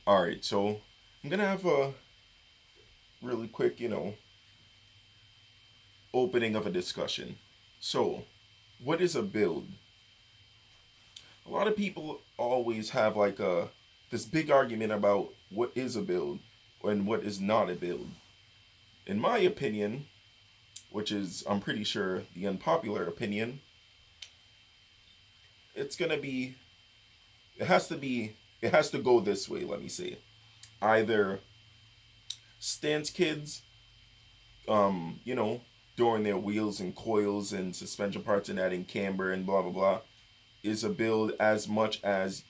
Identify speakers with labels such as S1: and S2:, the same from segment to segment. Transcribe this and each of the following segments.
S1: All right, so I'm gonna have a really quick, opening of a discussion. So, what is a build? A lot of people always have like a this big argument about what is a build and what is not a build. In my opinion, which is I'm pretty sure the unpopular opinion, it's gonna be it has to be it has to go this way. Let me say either stance kids you know, doing their wheels and coils and suspension parts and adding camber and blah blah blah is a build as much as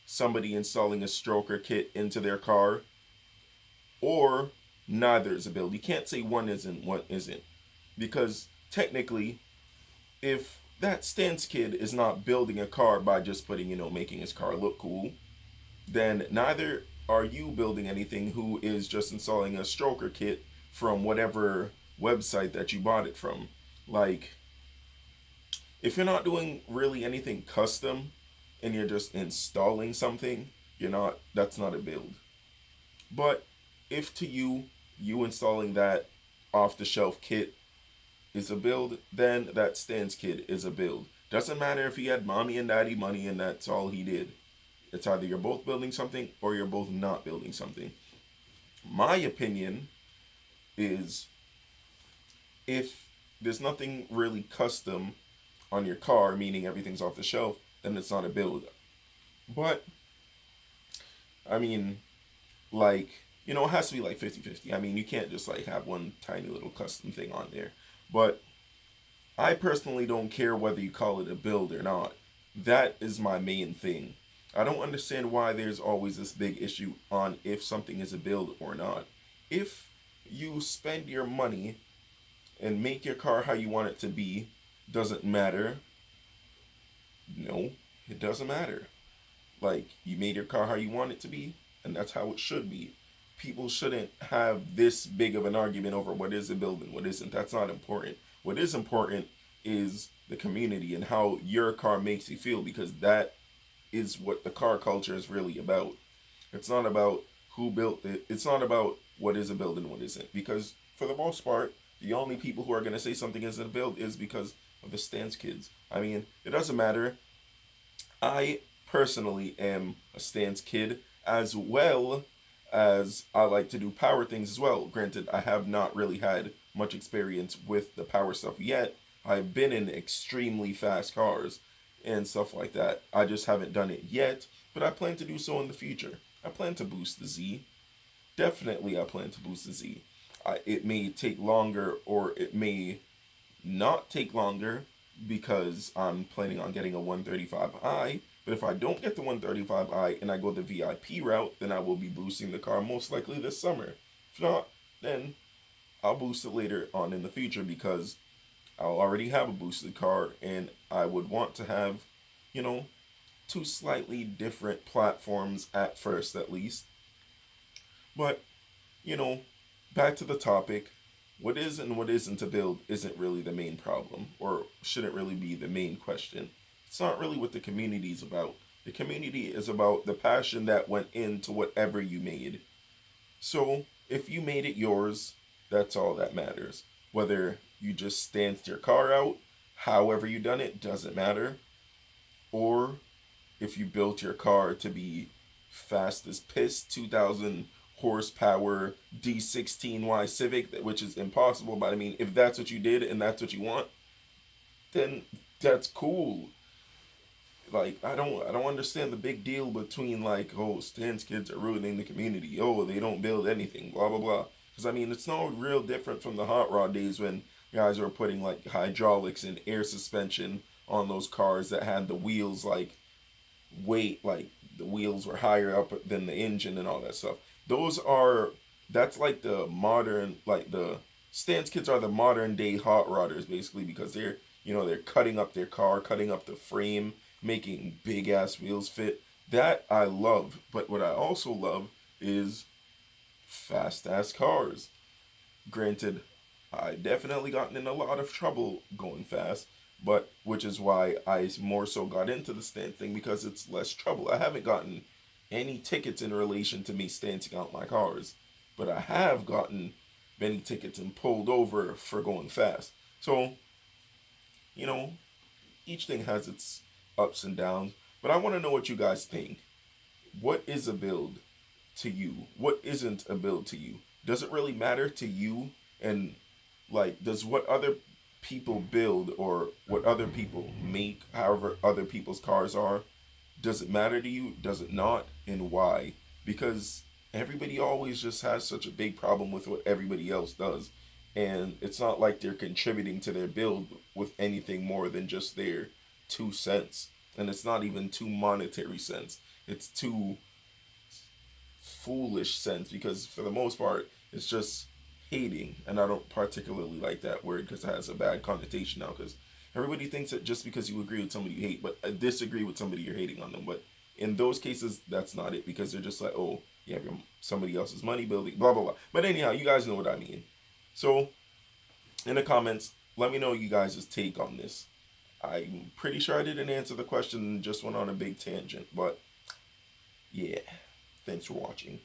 S1: somebody installing a stroker kit into their car, or neither is a build. You can't say one isn't, one isn't. Because technically, if that stance kid is not building a car by just putting, making his car look cool, then neither are you building anything who is just installing a stroker kit from whatever website that you bought it from. Like, if you're not doing really anything custom and you're just installing something, that's not a build. But if to you, you installing that off the shelf kit is a build, then that stance kit is a build. Doesn't matter if he had mommy and daddy money and that's all he did. It's either you're both building something or you're both not building something. My opinion is if there's nothing really custom on your car, meaning everything's off the shelf, then it's not a build. But, I mean, like, it has to be like 50-50. I mean, you can't just like have one tiny little custom thing on there. But I personally don't care whether you call it a build or not. That is my main thing. I don't understand why there's always this big issue on if something is a build or not. If you spend your money and make your car how you want it to be, doesn't matter. No, it doesn't matter. Like, you made your car how you want it to be, and that's how it should be. People shouldn't have this big of an argument over what is a build and what isn't. That's not important. What is important is the community and how your car makes you feel, because that is what the car culture is really about. It's not about who built it. It's not about what is a build and what isn't. Because for the most part, the only people who are going to say something isn't a build is because of the stance kids. I mean, it doesn't matter. I personally am a stance kid, as well as I like to do power things as well. Granted, I have not really had much experience with the power stuff yet. I've been in extremely fast cars and stuff like that. I just haven't done it yet, but I plan to do so in the future. I plan to boost the Z. Definitely, I plan to boost the Z. It may take longer, or it may not take longer, because I'm planning on getting a 135i. But if I don't get the 135i and I go the VIP route, then I will be boosting the car most likely this summer. If not, then I'll boost it later on in the future, because I'll already have a boosted car and I would want to have, you know, two slightly different platforms at first, at least. But, you know, back to the topic, what is and what isn't to build isn't really the main problem, or shouldn't really be the main question. It's not really what the community is about. The community is about the passion that went into whatever you made. So, if you made it yours, that's all that matters. Whether you just stanced your car out, however you done it, doesn't matter. Or if you built your car to be fast as piss, 2,000 horsepower D16Y Civic, which is impossible. But I mean, if that's what you did and that's what you want, then that's cool. Like, I don't understand the big deal between like, oh, Stan's kids are ruining the community. Oh, they don't build anything. Blah blah blah. Because I mean, it's no real different from the hot rod days when guys were putting like hydraulics and air suspension on those cars that had the wheels like weight, like the wheels were higher up than the engine and all that stuff. Those are that's like the modern, like the stance kids are the modern day hot rodders basically, because they're cutting up their car, cutting up the frame, making big ass wheels fit. That I love, but what I also love is fast ass cars. Granted, I definitely gotten in a lot of trouble going fast, but which is why I more so got into the stand thing, because it's less trouble. I haven't gotten any tickets in relation to me stancing out my cars, but I have gotten many tickets and pulled over for going fast. So, you know, each thing has its ups and downs. But I want to know what you guys think. What is a build to you? What isn't a build to you? Does it really matter to you? And like, does what other people build or what other people make, however other people's cars are, does it matter to you? Does it not? And why? Because everybody always just has such a big problem with what everybody else does. And it's not like they're contributing to their build with anything more than just their 2 cents. And it's not even 2 monetary cents. It's 2 foolish cents because for the most part, it's just hating. And I don't particularly like that word because it has a bad connotation now because everybody thinks that just because you agree with somebody you hate, but disagree with somebody you're hating on them. But in those cases, that's not it because they're just like, oh, you have somebody else's money building, blah, blah, blah. But anyhow, you guys know what I mean. So in the comments, let me know you guys' take on this. I'm pretty sure I didn't answer the question and just went on a big tangent, but yeah, thanks for watching.